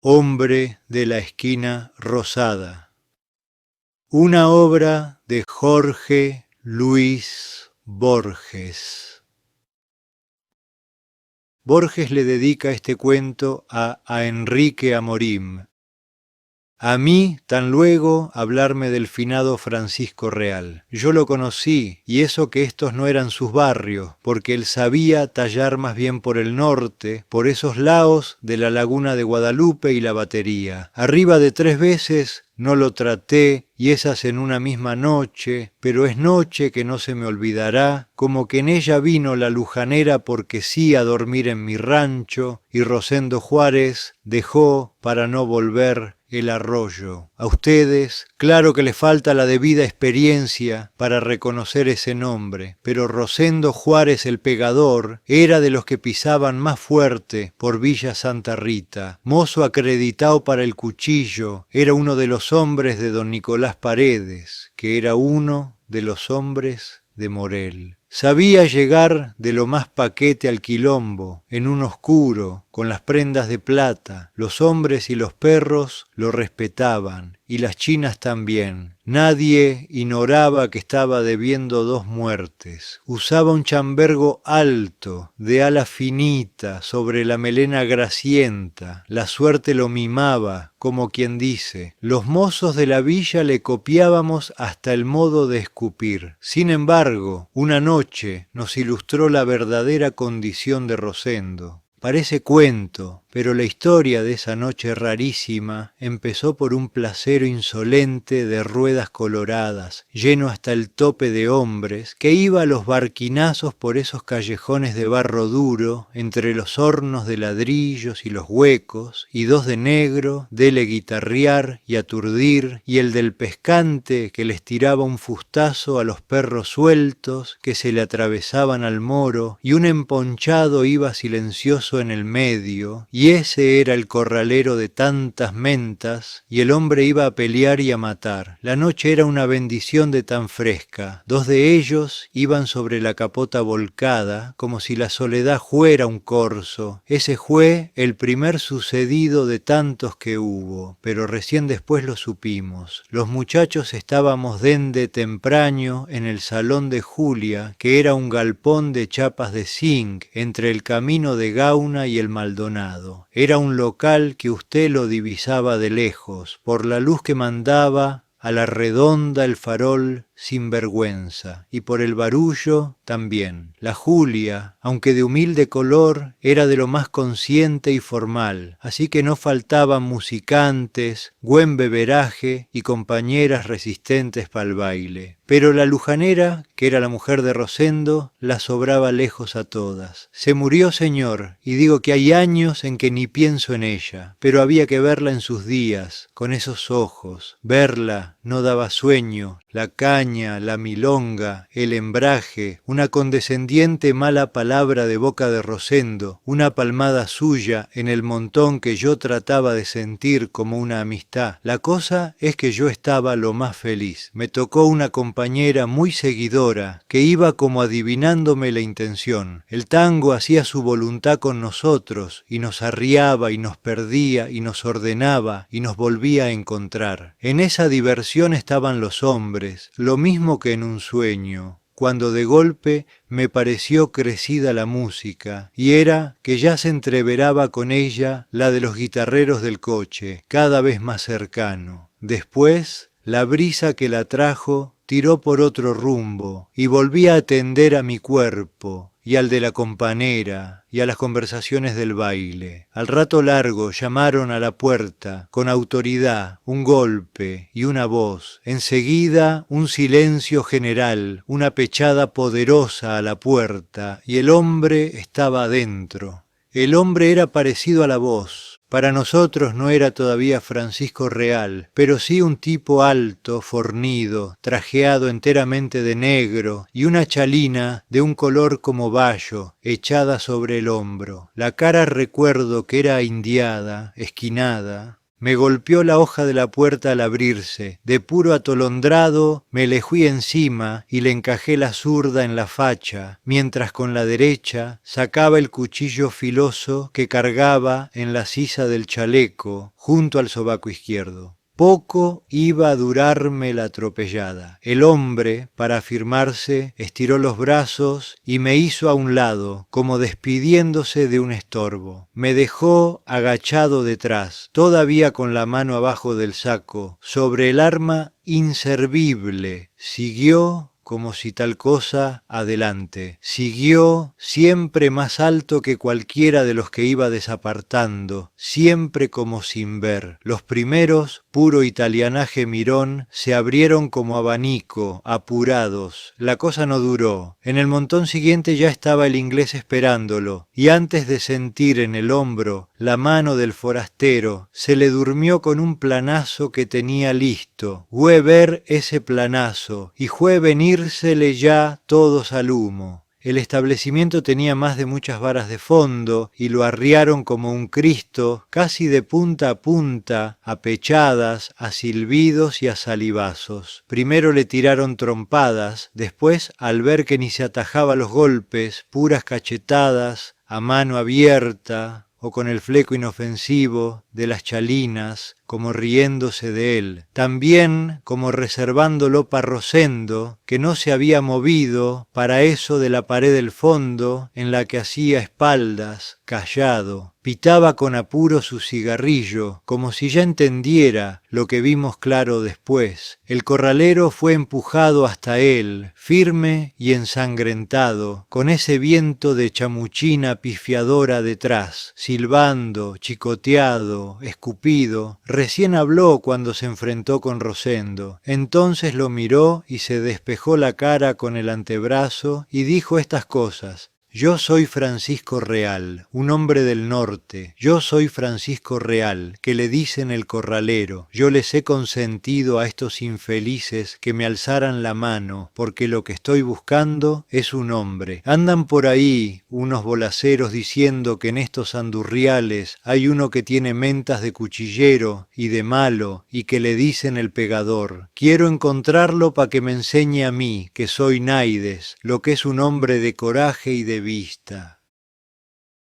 Hombre de la esquina rosada. Una obra de Jorge Luis Borges. Borges le dedica este cuento a Enrique Amorim. A mí, tan luego, hablarme del finado Francisco Real. Yo lo conocí, y eso que estos no eran sus barrios, porque él sabía tallar más bien por el norte, por esos laos de la laguna de Guadalupe y la Batería. Arriba de 3 veces no lo traté, y esas en una misma noche, pero es noche que no se me olvidará, como que en ella vino la lujanera porque sí a dormir en mi rancho, y Rosendo Juárez dejó para no volver el arroyo. A ustedes, claro que les falta la debida experiencia para reconocer ese nombre, pero Rosendo Juárez el Pegador era de los que pisaban más fuerte por Villa Santa Rita. Mozo acreditado para el cuchillo, era uno de los hombres de don Nicolás Paredes, que era uno de los hombres de Morel. Sabía llegar de lo más paquete al quilombo, en un oscuro, con las prendas de plata. Los hombres y los perros lo respetaban, y las chinas también. Nadie ignoraba que estaba debiendo 2 muertes. Usaba un chambergo alto, de ala finita, sobre la melena grasienta. La suerte lo mimaba, como quien dice. Los mozos de la villa le copiábamos hasta el modo de escupir. Sin embargo, una noche nos ilustró la verdadera condición de Rosendo. Parece cuento, pero la historia de esa noche rarísima empezó por un placero insolente de ruedas coloradas, lleno hasta el tope de hombres, que iba a los barquinazos por esos callejones de barro duro, entre los hornos de ladrillos y los huecos, y 2 de negro, dele guitarrear y aturdir, y el del pescante que les tiraba un fustazo a los perros sueltos que se le atravesaban al moro, y un emponchado iba silencioso en el medio, y ese era el corralero de tantas mentas, y el hombre iba a pelear y a matar. La noche era una bendición de tan fresca. 2 de ellos iban sobre la capota volcada, como si la soledad fuera un corso. Ese fue el primer sucedido de tantos que hubo, pero recién después lo supimos. Los muchachos estábamos dende tempraño en el salón de Julia, que era un galpón de chapas de zinc, entre el camino de Gauna y el Maldonado. Era un local que usted lo divisaba de lejos, por la luz que mandaba a la redonda el farol sin vergüenza, y por el barullo también. La Julia, aunque de humilde color, era de lo más consciente y formal, así que no faltaban musicantes, buen beberaje y compañeras resistentes pa'l baile. Pero la lujanera, que era la mujer de Rosendo, la sobraba lejos a todas. Se murió, señor, y digo que hay años en que ni pienso en ella, pero había que verla en sus días, con esos ojos. Verla no daba sueño, la caña, la milonga, el embraje, una condescendiente mala palabra de boca de Rosendo, una palmada suya en el montón que yo trataba de sentir como una amistad. La cosa es que yo estaba lo más feliz. Me tocó una compañera muy seguidora que iba como adivinándome la intención. El tango hacía su voluntad con nosotros y nos arriaba y nos perdía y nos ordenaba y nos volvía a encontrar. En esa diversión estaban los hombres, lo mismo que en un sueño, cuando de golpe me pareció crecida la música, y era que ya se entreveraba con ella la de los guitarreros del coche, cada vez más cercano. Después, la brisa que la trajo tiró por otro rumbo, y volví a atender a mi cuerpo, y al de la compañera, y a las conversaciones del baile. Al rato largo llamaron a la puerta, con autoridad, un golpe y una voz. Enseguida un silencio general, una pechada poderosa a la puerta, y el hombre estaba adentro. El hombre era parecido a la voz. Para nosotros no era todavía Francisco Real, pero sí un tipo alto, fornido, trajeado enteramente de negro, y una chalina de un color como bayo, echada sobre el hombro. La cara recuerdo que era indiada, esquinada, Me golpeó la hoja de la puerta al abrirse. De puro atolondrado me le fui encima y le encajé la zurda en la facha, mientras con la derecha sacaba el cuchillo filoso que cargaba en la sisa del chaleco junto al sobaco izquierdo. Poco iba a durarme la atropellada. El hombre, para afirmarse, estiró los brazos y me hizo a un lado, como despidiéndose de un estorbo. Me dejó agachado detrás, todavía con la mano abajo del saco, sobre el arma inservible. Siguió como si tal cosa, adelante. Siguió siempre más alto que cualquiera de los que iba desapartando, siempre como sin ver. Los primeros, puro italianaje mirón, se abrieron como abanico, apurados. La cosa no duró. En el montón siguiente ya estaba el inglés esperándolo, y antes de sentir en el hombro la mano del forastero, se le durmió con un planazo que tenía listo. Fue ver ese planazo, y fue venírsele ya todos al humo. El establecimiento tenía más de muchas varas de fondo y lo arriaron como un Cristo, casi de punta a punta, a pechadas, a silbidos y a salivazos. Primero le tiraron trompadas, después, al ver que ni se atajaba los golpes, puras cachetadas, a mano abierta o con el fleco inofensivo de las chalinas, como riéndose de él, también como reservándolo para Rosendo, que no se había movido para eso de la pared del fondo, en la que hacía espaldas, callado. Pitaba con apuro su cigarrillo, como si ya entendiera lo que vimos claro después. El corralero fue empujado hasta él, firme y ensangrentado, con ese viento de chamuchina pifiadora detrás, silbando, chicoteado, escupido. Recién habló cuando se enfrentó con Rosendo. Entonces lo miró y se despejó la cara con el antebrazo y dijo estas cosas. Yo soy Francisco Real, un hombre del norte. Yo soy Francisco Real, que le dicen el corralero. Yo les he consentido a estos infelices que me alzaran la mano, porque lo que estoy buscando es un hombre. Andan por ahí unos bolaceros diciendo que en estos andurriales hay uno que tiene mentas de cuchillero y de malo y que le dicen el pegador. Quiero encontrarlo para que me enseñe a mí, que soy Naides, lo que es un hombre de coraje y de vista.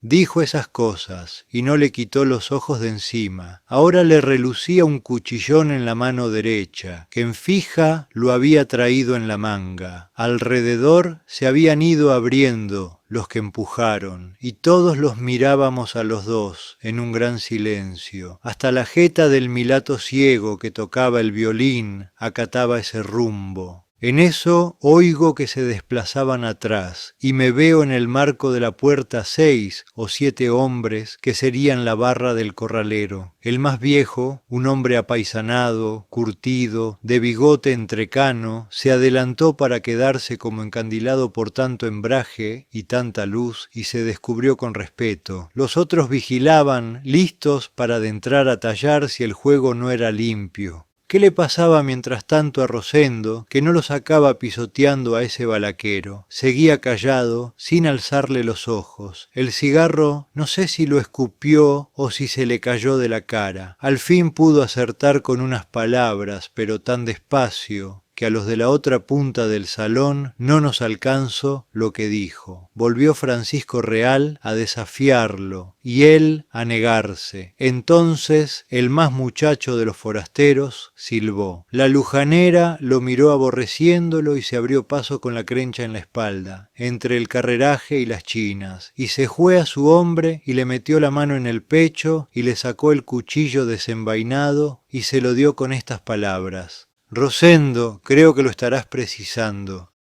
Dijo esas cosas y no le quitó los ojos de encima. Ahora le relucía un cuchillón en la mano derecha, que en fija lo había traído en la manga. Alrededor se habían ido abriendo los que empujaron, y todos los mirábamos a los dos en un gran silencio. Hasta la jeta del mulato ciego que tocaba el violín acataba ese rumbo. En eso oigo que se desplazaban atrás y me veo en el marco de la puerta 6 o 7 hombres que serían la barra del corralero. El más viejo, un hombre apaisanado, curtido, de bigote entrecano, se adelantó para quedarse como encandilado por tanto embrague y tanta luz y se descubrió con respeto. Los otros vigilaban, listos para adentrar a tallar si el juego no era limpio. ¿Qué le pasaba mientras tanto a Rosendo, que no lo sacaba pisoteando a ese balaquero? Seguía callado, sin alzarle los ojos. El cigarro no sé si lo escupió o si se le cayó de la cara. Al fin pudo acertar con unas palabras, pero tan despacio, que a los de la otra punta del salón no nos alcanzó lo que dijo. Volvió Francisco Real a desafiarlo y él a negarse. Entonces el más muchacho de los forasteros silbó. La lujanera lo miró aborreciéndolo y se abrió paso con la crencha en la espalda, entre el carreraje y las chinas, y se fue a su hombre y le metió la mano en el pecho y le sacó el cuchillo desenvainado y se lo dio con estas palabras. Rosendo, creo que lo estarás precisando.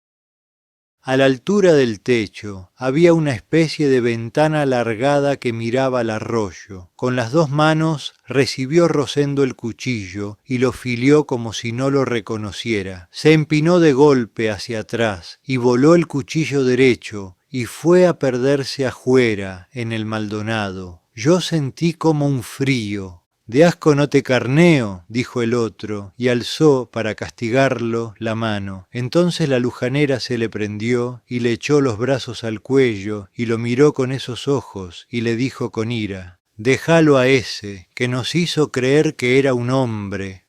A la altura del techo había una especie de ventana alargada que miraba al arroyo. Con las dos manos recibió Rosendo el cuchillo y lo filió como si no lo reconociera. Se empinó de golpe hacia atrás y voló el cuchillo derecho y fue a perderse afuera en el Maldonado. Yo sentí como un frío. «De asco no te carneo», dijo el otro, y alzó, para castigarlo, la mano. Entonces la lujanera se le prendió, y le echó los brazos al cuello, y lo miró con esos ojos, y le dijo con ira, Déjalo a ese, que nos hizo creer que era un hombre.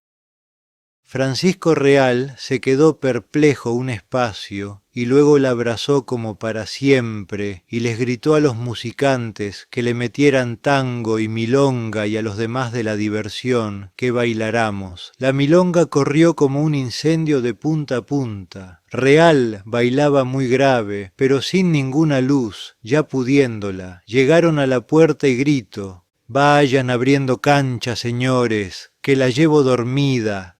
Francisco Real se quedó perplejo un espacio y luego la abrazó como para siempre y les gritó a los musicantes que le metieran tango y milonga y a los demás de la diversión que bailáramos. La milonga corrió como un incendio de punta a punta. Real bailaba muy grave, pero sin ninguna luz, ya pudiéndola. Llegaron a la puerta y grito: «Vayan abriendo cancha, señores, que la llevo dormida»,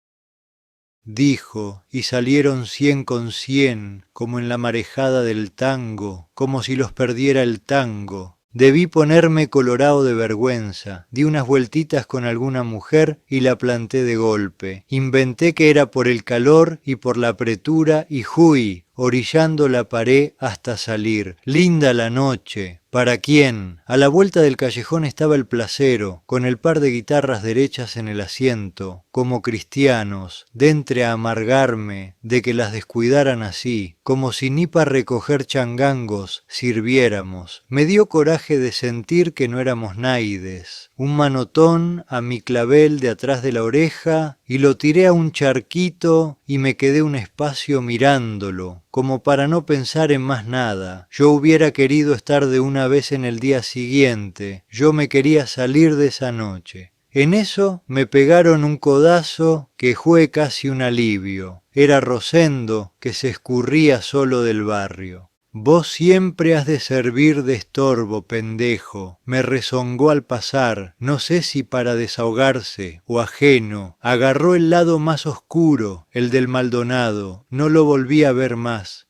dijo, y salieron 100 con 100, como en la marejada del tango, como si los perdiera el tango. Debí ponerme colorado de vergüenza, di unas vueltitas con alguna mujer y la planté de golpe. Inventé que era por el calor y por la apretura y ¡juy!, orillando la pared hasta salir. Linda la noche. ¿Para quién? A la vuelta del callejón estaba el placero, con el par de guitarras derechas en el asiento, como cristianos, de entre a amargarme de que las descuidaran así, como si ni para recoger changangos sirviéramos. Me dio coraje de sentir que no éramos naides. Un manotón a mi clavel de atrás de la oreja y lo tiré a un charquito y me quedé un espacio mirándolo, como para no pensar en más nada. Yo hubiera querido estar de una vez en el día siguiente, yo me quería salir de esa noche. En eso me pegaron un codazo que fue casi un alivio. Era Rosendo, que se escurría solo del barrio. «Vos siempre has de servir de estorbo, pendejo», me rezongó al pasar, no sé si para desahogarse o ajeno. Agarró el lado más oscuro, el del Maldonado, no lo volví a ver más.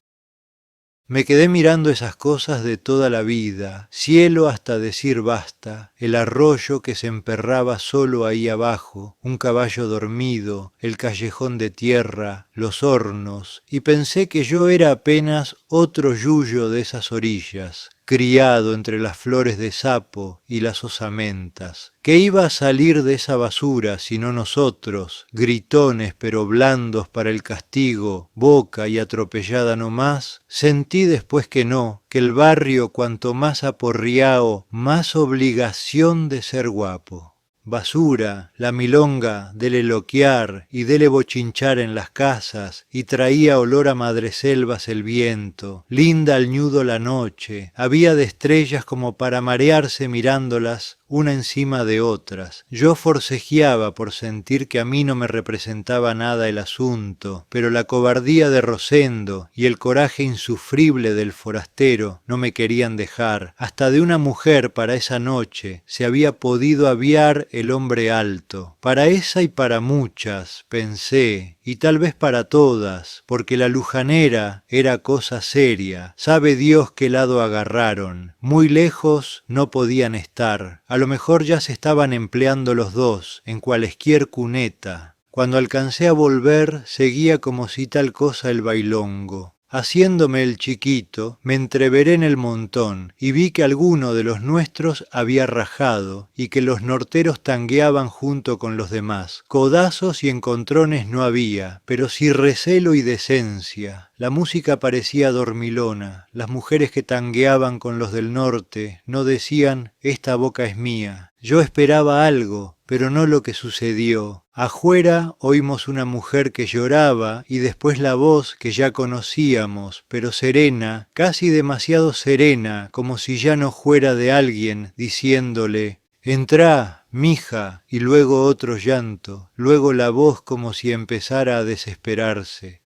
Me quedé mirando esas cosas de toda la vida, cielo hasta decir basta, el arroyo que se emperraba solo ahí abajo, un caballo dormido, el callejón de tierra, los hornos, y pensé que yo era apenas otro yuyo de esas orillas, criado entre las flores de sapo y las osamentas. ¿Qué iba a salir de esa basura sino nosotros, gritones pero blandos para el castigo, boca y atropellada no más? Sentí después que no, que el barrio cuanto más aporriao, más obligación de ser guapo. Basura, la milonga, dele loquear y dele bochinchar en las casas, y traía olor a madreselvas el viento, linda al ñudo la noche, había de estrellas como para marearse mirándolas una encima de otras. Yo forcejeaba por sentir que a mí no me representaba nada el asunto, pero la cobardía de Rosendo y el coraje insufrible del forastero no me querían dejar. Hasta de una mujer para esa noche se había podido aviar el hombre alto. Para esa y para muchas, pensé, y tal vez para todas, porque la lujanera era cosa seria. Sabe Dios qué lado agarraron. Muy lejos no podían estar. A lo mejor ya se estaban empleando los dos en cualesquier cuneta. Cuando alcancé a volver, seguía como si tal cosa el bailongo. Haciéndome el chiquito, me entreveré en el montón y vi que alguno de los nuestros había rajado y que los norteros tangueaban junto con los demás. Codazos y encontrones no había, pero sí recelo y decencia. La música parecía dormilona. Las mujeres que tangueaban con los del norte no decían «esta boca es mía». Yo esperaba algo, pero no lo que sucedió. Afuera oímos una mujer que lloraba y después la voz que ya conocíamos, pero serena, casi demasiado serena, como si ya no fuera de alguien, diciéndole «Entrá, mija», y luego otro llanto, luego la voz como si empezara a desesperarse.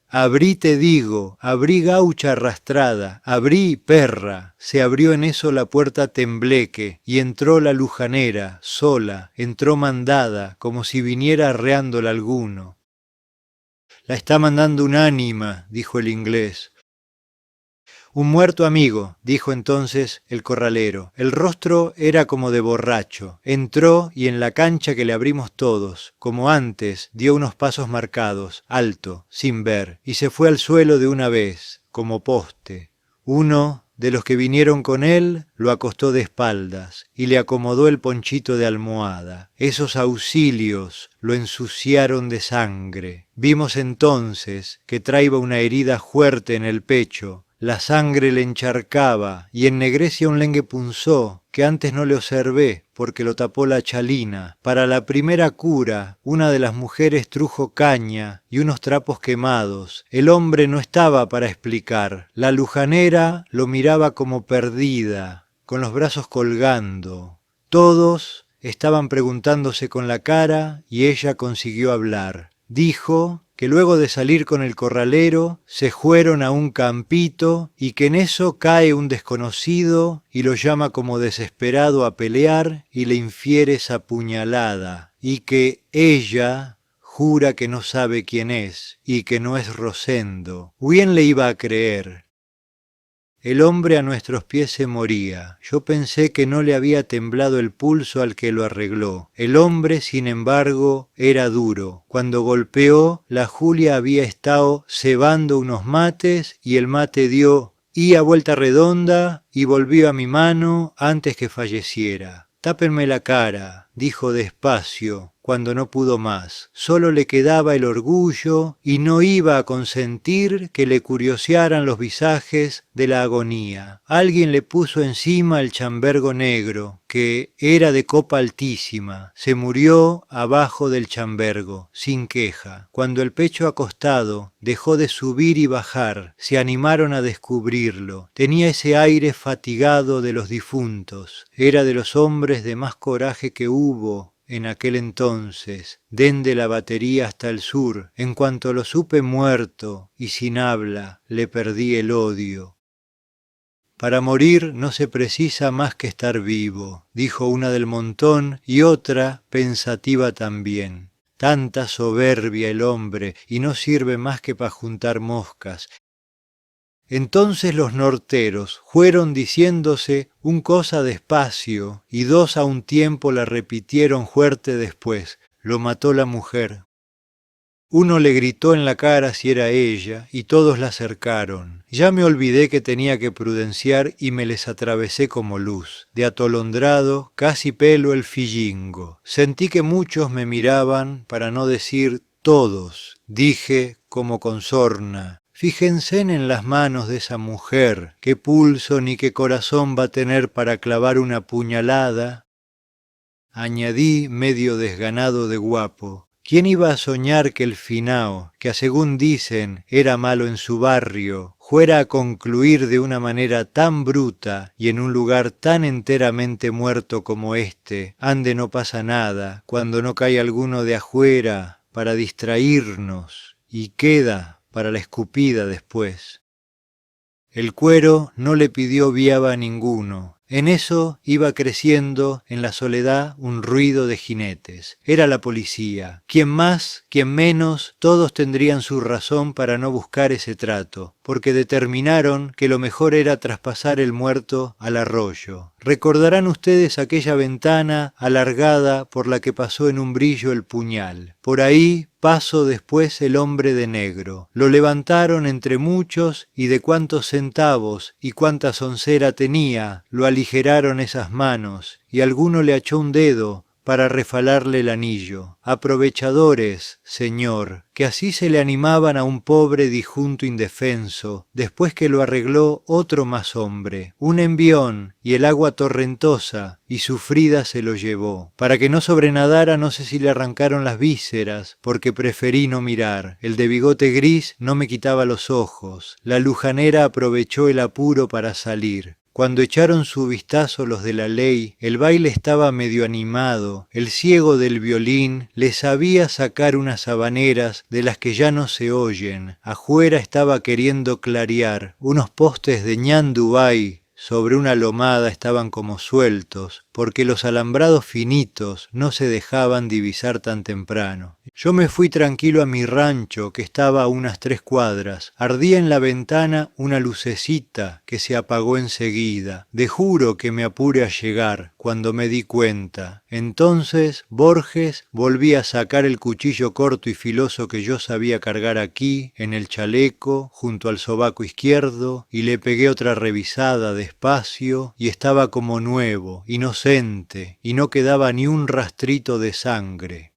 Abrí, te digo, abrí gaucha arrastrada, abrí, perra. Se abrió en eso la puerta tembleque y entró la lujanera, sola, entró mandada, como si viniera arreándola alguno. «La está mandando un ánima», dijo el inglés. «Un muerto amigo», dijo entonces el corralero. El rostro era como de borracho. Entró y en la cancha que le abrimos todos, como antes, dio unos pasos marcados, alto, sin ver, y se fue al suelo de una vez, como poste. Uno de los que vinieron con él lo acostó de espaldas y le acomodó el ponchito de almohada. Esos auxilios lo ensuciaron de sangre. Vimos entonces que traía una herida fuerte en el pecho. la sangre le encharcaba y ennegrece a un lengue punzó, que antes no le observé, porque lo tapó la chalina. Para la primera cura, una de las mujeres trujo caña y unos trapos quemados. El hombre no estaba para explicar. La lujanera lo miraba como perdida, con los brazos colgando. Todos estaban preguntándose con la cara y ella consiguió hablar. Dijo que luego de salir con el corralero se fueron a un campito y que en eso cae un desconocido y lo llama como desesperado a pelear y le infiere esa puñalada y que ella jura que no sabe quién es y que no es Rosendo. Bien le iba a creer. El hombre a nuestros pies se moría. Yo pensé que no le había temblado el pulso al que lo arregló. El hombre, sin embargo, era duro. Cuando golpeó, la Julia había estado cebando unos mates y el mate dio a vuelta redonda y volvió a mi mano antes que falleciera. Tápenme la cara, dijo despacio, cuando no pudo más. Solo le quedaba el orgullo y no iba a consentir que le curiosearan los visajes de la agonía. Alguien le puso encima el chambergo negro, que era de copa altísima. Se murió abajo del chambergo, sin queja. Cuando el pecho acostado dejó de subir y bajar, se animaron a descubrirlo. Tenía ese aire fatigado de los difuntos. Era de los hombres de más coraje que hubo en aquel entonces, dende la batería hasta el sur. En cuanto lo supe muerto y sin habla, le perdí el odio. Para morir no se precisa más que estar vivo, dijo una del montón y otra pensativa también. Tanta soberbia el hombre y no sirve más que para juntar moscas. Entonces los norteros fueron diciéndose un cosa despacio y dos a un tiempo la repitieron fuerte después. Lo mató la mujer. Uno le gritó en la cara si era ella y todos la acercaron. Ya me olvidé que tenía que prudenciar y me les atravesé como luz. De atolondrado, casi pelo el fillingo. Sentí que muchos me miraban, para no decir todos. Dije como con sorna. Fíjense en las manos de esa mujer, qué pulso ni qué corazón va a tener para clavar una puñalada. Añadí medio desganado de guapo. ¿Quién iba a soñar que el finao, que a según dicen era malo en su barrio, fuera a concluir de una manera tan bruta y en un lugar tan enteramente muerto como este, ande no pasa nada, cuando no cae alguno de afuera para distraernos y queda para la escupida después? El cuero no le pidió viaba a ninguno. En eso iba creciendo en la soledad un ruido de jinetes. Era la policía. Quien más, quien menos, todos tendrían su razón para no buscar ese trato, porque determinaron que lo mejor era traspasar el muerto al arroyo. Recordarán ustedes aquella ventana alargada por la que pasó en un brillo el puñal. Por ahí pasó después el hombre de negro. Lo levantaron entre muchos y de cuántos centavos y cuánta soncera tenía, lo aligeraron esas manos y alguno le achó un dedo para refalarle el anillo. Aprovechadores, señor, que así se le animaban a un pobre dijunto indefenso, después que lo arregló otro más hombre, un envión y el agua torrentosa, y sufrida se lo llevó. Para que no sobrenadara no sé si le arrancaron las vísceras, porque preferí no mirar. El de bigote gris no me quitaba los ojos. La lujanera aprovechó el apuro para salir. Cuando echaron su vistazo los de la ley, el baile estaba medio animado, el ciego del violín les sabía sacar unas habaneras de las que ya no se oyen, afuera estaba queriendo clarear, unos postes de ñandubay sobre una lomada estaban como sueltos, porque los alambrados finitos no se dejaban divisar tan temprano. Yo me fui tranquilo a mi rancho, que estaba a unas 3 cuadras. Ardía en la ventana una lucecita que se apagó enseguida. De juro que me apure a llegar, cuando me di cuenta. Entonces Borges volví a sacar el cuchillo corto y filoso que yo sabía cargar aquí, en el chaleco, junto al sobaco izquierdo, y le pegué otra revisada despacio, y estaba como nuevo, inocente, y no quedaba ni un rastrito de sangre.